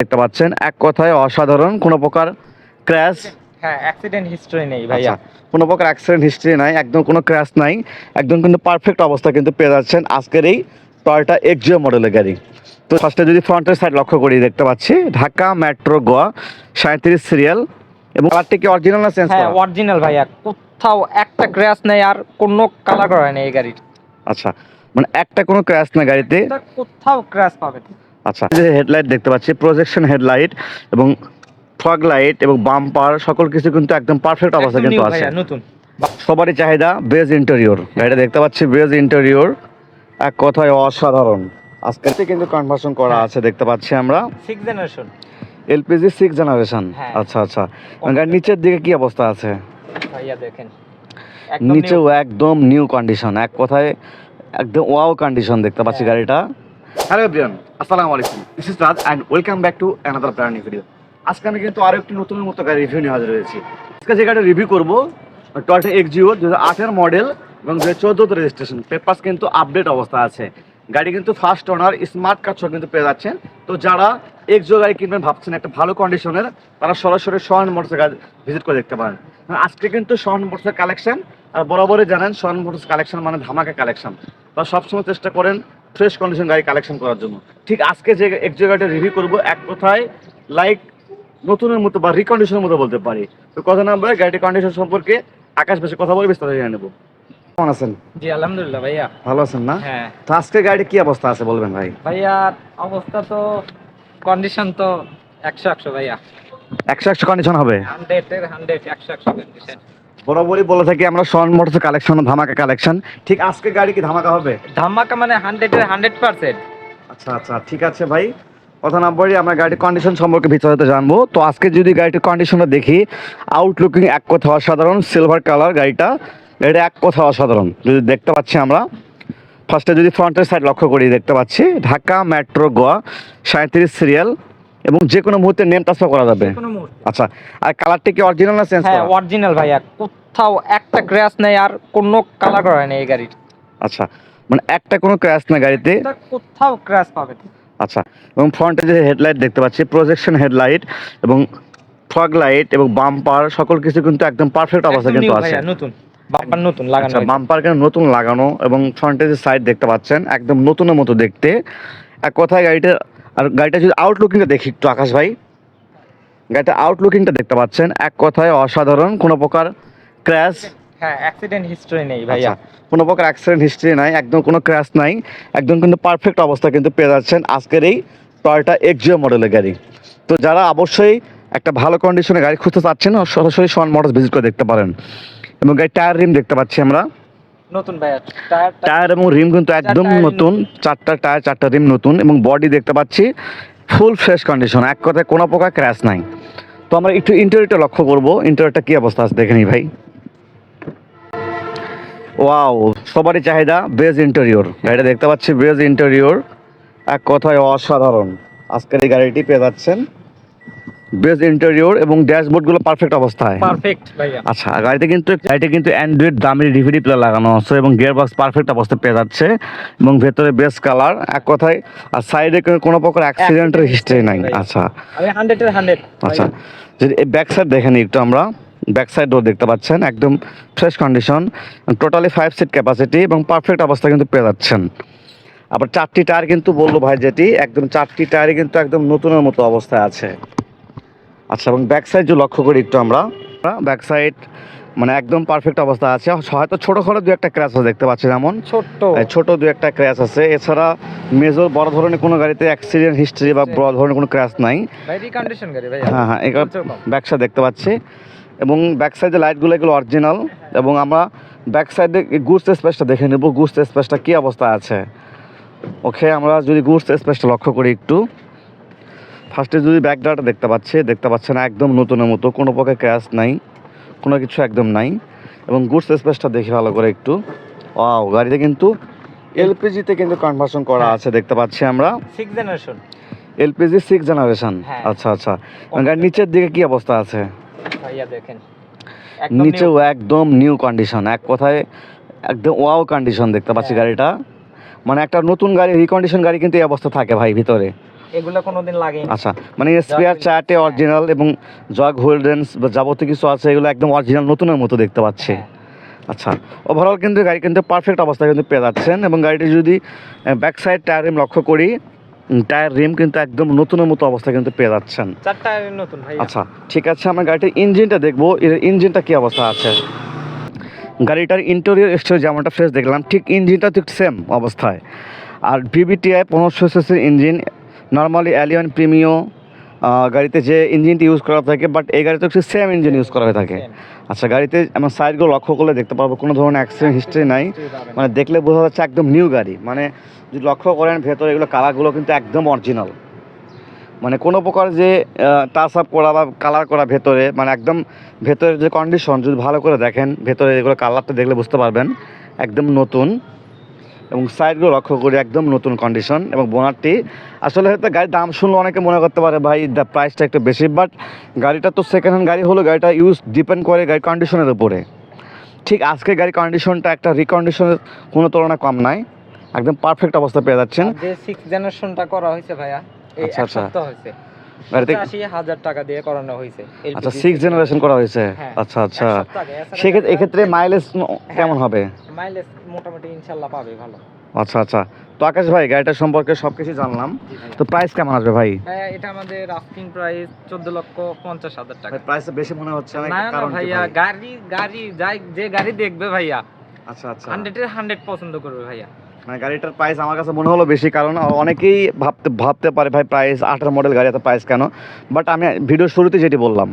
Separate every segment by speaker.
Speaker 1: দেখতে পাচ্ছেন এক কথায় অসাধারণ, কোনো প্রকার ক্র্যাশ,
Speaker 2: হ্যাঁ অ্যাক্সিডেন্ট হিস্ট্রি নেই ভাইয়া।
Speaker 1: কোনো প্রকার অ্যাক্সিডেন্ট হিস্ট্রি নাই, একদম কোনো ক্র্যাশ নাই, একদম কিন্তু পারফেক্ট অবস্থা কিন্তু পেয়ে যাচ্ছেন আজকের এই টয়োটা এক্সিও মডেলের গাড়ি। তো ফার্স্টে যদি ফ্রন্টের সাইড লক্ষ্য করি দেখতে পাচ্ছি ঢাকা মেট্রো গোয়া 37 সিরিয়াল এবং কালারটি কি অরিজিনাল না চেঞ্জ
Speaker 2: হ্যাঁ
Speaker 1: করা?
Speaker 2: অরিজিনাল ভাইয়া, কোথাও একটা ক্র্যাশ নেই আর কোনো কালার করা নেই এই গাড়ির।
Speaker 1: আচ্ছা, মানে একটা কোনো ক্র্যাশ না গাড়িতে।
Speaker 2: কোথাও ক্র্যাশ পাবেন।
Speaker 1: আচ্ছা, যে হেডলাইট দেখতে পাচ্ছি প্রজেকশন হেডলাইট এবং ফগ লাইট এবং বাম্পার সকল কিছু কিন্তু একদম পারফেক্ট অবস্থা কিন্তু আছে।
Speaker 2: নতুন
Speaker 1: সবারই চাহিদা বেজ ইন্টেরিয়র, গাড়িটা দেখতে পাচ্ছি বেজ ইন্টেরিয়র, এক কথায় অসাধারণ। আজকে কিন্তু কনভার্সন করা আছে দেখতে পাচ্ছি আমরা
Speaker 2: 6 জেনারেশন
Speaker 1: এলপিজি 6 জেনারেশন। আচ্ছা আচ্ছা, গাড়ির নিচের দিকে কি অবস্থা আছে
Speaker 2: ভাইয়া দেখেন,
Speaker 1: নিচেও একদম নিউ কন্ডিশন, এক কথায় একদম ওয়াও কন্ডিশন দেখতে পাচ্ছি গাড়িটা। হ্যালো এভরিওয়ান, আসসালামু আলাইকুম, this is Raj and welcome back to another brand new video. আজকে আমি কিন্তু আরো একটি নতুন মতো গাড়ি রিভিউ নিয়ে হাজির হয়েছি। আজকে যে গাড়িটা রিভিউ করবো টয়োটা এক্সিও 2008 মডেল এবং 2014 রেজিস্ট্রেশন, পেপারস কিন্তু আপডেট অবস্থা আছে। গাড়ি কিন্তু ফার্স্ট ওনার, স্মার্ট কার্ড সহ কিন্তু পেয়ে যাচ্ছেন। তো যারা এক্সিও গাড়ি কিনবেন ভাবছেন একটা ভালো কন্ডিশনের, তারা সরাসরি সোহান মোটরসের গাড়ি ভিজিট করে দেখতে পারেন। আজকে কিন্তু সোহান মোটরসের কালেকশন, আর বরাবরই জানেন সোহান মোটরস কালেকশন মানে ধামাকা কালেকশন, তো সবসময় চেষ্টা করেন ফ্রেশ কন্ডিশন গাড়ি কালেকশন করার জন্য। ঠিক আজকে যে এক্সিও গাড়িটা রিভিউ করবো এক কথায় লাইক নতুনের মতো বা রিকন্ডিশনের মতো বলতে পারি। তো কথা না বলে গাড়িটির কন্ডিশন সম্পর্কে আকাশ বেশি কথা বলে বিস্তারিত জেনে নেব। কেমন আছেন?
Speaker 2: জি আলহামদুলিল্লাহ ভাইয়া,
Speaker 1: ভালো আছেন না?
Speaker 2: হ্যাঁ
Speaker 1: তো আজকে গাড়ির কি অবস্থা আছে বলবেন ভাই?
Speaker 2: ভাইয়া অবস্থা তো কন্ডিশন তো 100 ভাইয়া,
Speaker 1: 100 কন্ডিশন হবে।
Speaker 2: 100 এর 100 100 কন্ডিশন।
Speaker 1: বরাবরই বলে থাকি আমরা সোহান মোটরস কালেকশন ধামাকা কালেকশন, ঠিক আজকে গাড়ি কি ধামাকা হবে?
Speaker 2: ধামাকা মানে 100 এর 100%।
Speaker 1: আচ্ছা আচ্ছা, ঠিক আছে ভাই, কথা না বলি আমরা গাড়ির কন্ডিশন সম্পর্কে বিস্তারিত জানবো। তো আজকে যদি গাড়িটির কন্ডিশনটা দেখি, আউটলুকিং এক কথা অসাধারণ, সিলভার কালার গাড়িটা এক কথা অসাধারণ। যদি দেখতে পাচ্ছি আমরা ফার্স্টে যদি ফ্রন্টের সাইড লক্ষ্য করি দেখতে পাচ্ছি ঢাকা মেট্রো গোয়া 37 সিরিয়াল এবং যে কোনো মুহূর্তে নেম ট্রান্সফার করা যাবে। আচ্ছা, আর কালারটি কি অরিজিনাল না চেঞ্জ
Speaker 2: হ্যাঁ
Speaker 1: করা?
Speaker 2: অরিজিনাল ভাইয়া, কোথাও একটা ক্র্যাশ নেই আর কোনো কালার করা নেই এই গাড়ির।
Speaker 1: আচ্ছা, মানে একটা কোনো ক্র্যাশ না গাড়িতে,
Speaker 2: কোথাও ক্র্যাশ পাবেন।
Speaker 1: আচ্ছা, এবং ফ্রন্টে যে হেডলাইট দেখতে পাচ্ছি প্রজেকশন হেডলাইট এবং ফগ লাইট এবং বাম্পার সকল কিছু কিন্তু একদম পারফেক্ট অবস্থা কিন্তু আছে।
Speaker 2: নতুন বাম্পার নতুন লাগানো,
Speaker 1: আচ্ছা, বাম্পার কিন্তু নতুন লাগানো এবং ফ্রন্টে যে সাইড দেখতে পাচ্ছেন একদম নতুনের মতো দেখতে। এক কথায় গাড়িটা, আর গাড়িটা যদি আউটলুকিংটা দেখি একটু আকাশ ভাই, গাড়িটা আউটলুকিংটা দেখতে পাচ্ছেন এক কথায় অসাধারণ, কোনো প্রকার ক্র্যাশ,
Speaker 2: হ্যাঁ অ্যাক্সিডেন্ট হিস্ট্রি নেই ভাইয়া।
Speaker 1: কোনো প্রকার অ্যাক্সিডেন্ট হিস্ট্রি নাই, একদম কোনো ক্র্যাশ নাই, একদম কিন্তু পারফেক্ট অবস্থা কিন্তু পেয়ে যাচ্ছেন আজকের এই টয়োটা এক্সিও মডেলের গাড়ি। তো যারা অবশ্যই একটা ভালো কন্ডিশনে গাড়ি খুঁজতে চাচ্ছেন সরাসরি সোহান মোটরস ভিজিট করে দেখতে পারেন। এবং গাড়ির টায়ার রিম দেখতে পাচ্ছি আমরা
Speaker 2: নতুন ভাইয়া,
Speaker 1: টায়ার এবং রিম কিন্তু একদম নতুন, চারটা টায়ার চারটা রিম নতুন এবং বডি দেখতে পাচ্ছি ফুল ফ্রেশ কন্ডিশন, এক কথায় কোনো প্রকার ক্র্যাশ নাই। তো আমরা একটু ইন্টেরিয়রটা লক্ষ্য করবো, ইন্টেরিয়রটা কি অবস্থা আছে দেখে নিই ভাই। ওয়াও, সবারই চাহিদা বেজ ইন্টেরিয়র, গাড়িটা দেখতে পাচ্ছি বেজ ইন্টেরিয়র, এক কথায় অসাধারণ। আজকের এই গাড়িটি পেয়ে যাচ্ছেন বেজ ইন্টেরিয়র এবং ড্যাশবোর্ডগুলো পারফেক্ট অবস্থায়।
Speaker 2: পারফেক্ট ভাইয়া।
Speaker 1: আচ্ছা, গাড়িতে কিন্তু অ্যান্ড্রয়েড দামি ডিভিডি প্লেয়ার লাগানো আছে এবং গিয়ার বক্স পারফেক্ট অবস্থায় পেয়ে যাচ্ছে এবং ভেতরে বেস কালার এক কথায়, আর সাইডে কোনো প্রকার অ্যাক্সিডেন্টের হিস্ট্রি নাই। আচ্ছা,
Speaker 2: আমি 100 এর 100।
Speaker 1: আচ্ছা, যদি এই ব্যাক সাইড দেখে নিই একটু আমরা, ব্যাক সাইড ডোর দেখতে পাচ্ছেন একদম fresh condition, totally 5 seat capacity এবং পারফেক্ট অবস্থা কিন্তু পেয়ে যাচ্ছেন। আবার চারটি টায়ার কিন্তু বললো ভাই যেটি একদম চারটি টায়ারই কিন্তু একদম নতুনের মতো অবস্থায় আছে। আচ্ছা, এবং ব্যাক সাইড যে লক্ষ্য করি একটু আমরা, ব্যাক সাইড মানে একদম পারফেক্ট অবস্থা আছে। হয়তো ছোটোখাটো দু একটা ক্র্যাশ আছে দেখতে পাচ্ছি, যেমন ছোট দু একটা ক্র্যাশ আছে, এছাড়া মেজর বড় ধরনের কোনো গাড়িতে অ্যাক্সিডেন্ট হিস্ট্রি বা বড় ধরনের কোনো ক্র্যাশ নাই। হ্যাঁ হ্যাঁ, এগুলো ব্যাক সাইড দেখতে পাচ্ছি এবং ব্যাক সাইডে লাইটগুলো এগুলো অরিজিনাল। এবং আমরা ব্যাক সাইডে গুডস স্পেসটা দেখে নেব, গুডস স্পেসটা কী অবস্থা আছে। ওকে, আমরা যদি গুডস স্পেসটা লক্ষ্য করি একটু, ফার্স্টে যদি ব্যাক ডাটা দেখতে পাচ্ছেন একদম নতুনের মতো, কোনো প্রকার ক্র্যাশ নাই, কোনো কিছু একদম নাই। এবং গুডস স্পেসটা দেখি ভালো করে একটু, ওয়াও, গাড়িতে কিন্তু এলপিজিতে কিন্তু কনভার্সন করা আছে দেখতে পাচ্ছি আমরা
Speaker 2: 6 জেনারেশন
Speaker 1: এলপিজি 6 জেনারেশন। আচ্ছা আচ্ছা, গাড়ির নিচের দিকে কি অবস্থা আছে
Speaker 2: ভাইয়া দেখেন,
Speaker 1: নিচেও একদম নিউ কন্ডিশন, এক কথায় একদম ওয়াও কন্ডিশন দেখতে পাচ্ছি গাড়িটা। মানে একটা নতুন গাড়ি, রিকন্ডিশন গাড়ি কিন্তু এই অবস্থা থাকে ভাই ভিতরে।
Speaker 2: এগুলো কোনোদিন লাগেনি।
Speaker 1: আচ্ছা, মানে স্পেয়ার চারটে অরিজিনাল এবং জগ হোল্ডেন্স বা যাবতীয় কিছু আছে এগুলো একদম অরিজিনাল নতুনের মতো দেখতে পাচ্ছি।
Speaker 2: হ্যাঁ।
Speaker 1: আচ্ছা, ওভারঅল কিন্তু গাড়ি কিন্তু পারফেক্ট অবস্থায় কিন্তু পেয়ে যাচ্ছেন এবং গাড়িটি যদি ব্যাক সাইড টায়ার রিম লক্ষ্য করি, টায়ার রিম কিন্তু একদম নতুনের মতো অবস্থায় কিন্তু পেয়ে যাচ্ছেন।
Speaker 2: 4 টায়ারের নতুন ভাই।
Speaker 1: আচ্ছা ঠিক আছে, আমরা গাড়িটির ইঞ্জিনটা দেখবো, এর ইঞ্জিনটা কী অবস্থা আছে। গাড়িটার ইন্টেরিয়র এক্সটেরিয়র যেমনটা ফ্রেশ দেখলাম, ঠিক ইঞ্জিনটা ঠিক সেম অবস্থায়। আর VVTi 1500 সিসির ইঞ্জিন, নর্মালি অ্যালিয়ন প্রিমিও গাড়িতে যে ইঞ্জিনটি ইউজ করা থাকে, বাট এই গাড়িতে একটু সেম ইঞ্জিন ইউজ করা হয়ে থাকে। আচ্ছা, গাড়িতে আমার সাইডগুলো লক্ষ্য করলে দেখতে পারবো কোনো ধরনের অ্যাক্সিডেন্ট হিস্ট্রি নাই, মানে দেখলে বোঝা যাচ্ছে একদম নিউ গাড়ি। মানে যদি লক্ষ্য করেন ভেতরে এগুলো কালারগুলো কিন্তু একদম অরিজিনাল, মানে কোনো প্রকার যে টাচ আপ করা বা কালার করা ভেতরে, মানে একদম ভেতরের যে কন্ডিশন যদি ভালো করে দেখেন ভেতরে এগুলো কালারটা দেখলে বুঝতে পারবেন একদম নতুন। এবং সাইডগুলো লক্ষ্য করি একদম নতুন কন্ডিশন। এবং বোনারটি আসলে হয়তো গাড়ির দাম শুনলে অনেকে মনে করতে পারে ভাই প্রাইসটা একটু বেশি, বাট গাড়িটা তো সেকেন্ড হ্যান্ড গাড়ি হলো, গাড়িটা ইউজ ডিপেন্ড করে গাড়ির কন্ডিশনের উপরে। ঠিক আজকে গাড়ির কন্ডিশনটা একটা রিকন্ডিশনের কোনো তুলনা কম নাই, একদম পারফেক্ট অবস্থা পেয়ে যাচ্ছেন।
Speaker 2: আর যে 6 জেনারেশনটা করা হয়েছে ভাইয়া, এই
Speaker 1: আচ্ছা,
Speaker 2: এক
Speaker 1: আচ্ছা।
Speaker 2: সপ্তাহ হয়েছে,
Speaker 1: গাড়িতে
Speaker 2: 85,000 টাকা দিয়ে করানো হয়েছে।
Speaker 1: আচ্ছা 6 জেনারেশন করা হয়েছে।
Speaker 2: হ্যাঁ,
Speaker 1: আচ্ছা আচ্ছা,
Speaker 2: এক সপ্তাহ আগে। এছাড়া
Speaker 1: সেক্ষেত্রে এক্ষেত্রে মাইলেজ কেমন হবে?
Speaker 2: মাইলেজ মোটামুটি ইনশাআল্লাহ পাবে ভালো।
Speaker 1: আচ্ছা আচ্ছা, তো আকাশ ভাই গাড়িটার সম্পর্কে সব কিছু জানলাম,
Speaker 2: জি ভাইয়া।
Speaker 1: তো প্রাইস কেমন আসবে ভাই?
Speaker 2: ভাইয়া এটা আমাদের আস্কিং প্রাইস 14,50,000 টাকা।
Speaker 1: প্রাইস বেশি মনে হচ্ছে না,
Speaker 2: না না
Speaker 1: কারণ কি
Speaker 2: ভাইয়া,
Speaker 1: ভাই?
Speaker 2: গাড়ি যাই যে গাড়ি দেখবে ভাইয়া
Speaker 1: আচ্ছা আচ্ছা,
Speaker 2: 100 এর 100 পছন্দ করবে ভাইয়া।
Speaker 1: মানে গাড়িটার প্রাইস আমার কাছে মনে হলো বেশি, কারণ অনেকেই ভাবতে পারে ভাই প্রাইস 18 মডেল গাড়ি এত প্রাইস কেন, বাট আমি ভিডিওর শুরুতে যেটি বললাম,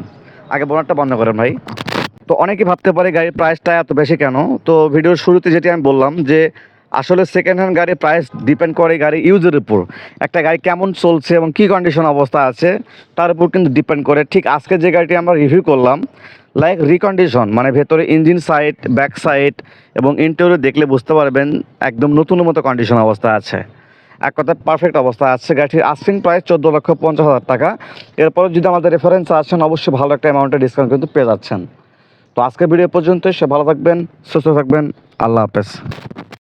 Speaker 1: আগে বোনারটা বন্ধ করেন ভাই। তো অনেকেই ভাবতে পারে গাড়ির প্রাইসটা এত বেশি কেন, তো ভিডিওর শুরুতে যেটি আমি বললাম যে আসলে সেকেন্ড হ্যান্ড গাড়ির প্রাইস ডিপেন্ড করে গাড়ি ইউজের উপর, একটা গাড়ি কেমন চলছে এবং কী কন্ডিশন অবস্থা আছে তার উপর কিন্তু ডিপেন্ড করে। ঠিক আজকে যে গাড়িটি আমরা রিভিউ করলাম লাইক রিকন্ডিশন, মানে ভেতরে ইঞ্জিন সাইড, ব্যাক সাইড এবং ইন্টেরিয়র দেখলে বুঝতে পারবেন একদম নতুনের মতো কন্ডিশন অবস্থা আছে, এক কথায় পারফেক্ট অবস্থা আছে। গাড়িটির আস্কিং প্রাইস 14,50,000 টাকা। এরপর যদি আমাদের রেফারেন্স আসেন অবশ্যই ভালো একটা অ্যামাউন্টের ডিসকাউন্ট কিন্তু পেয়ে যাচ্ছেন। তো আজকের ভিডিও পর্যন্ত, সে ভালো থাকবেন, সুস্থ থাকবেন, আল্লাহ হাফেজ।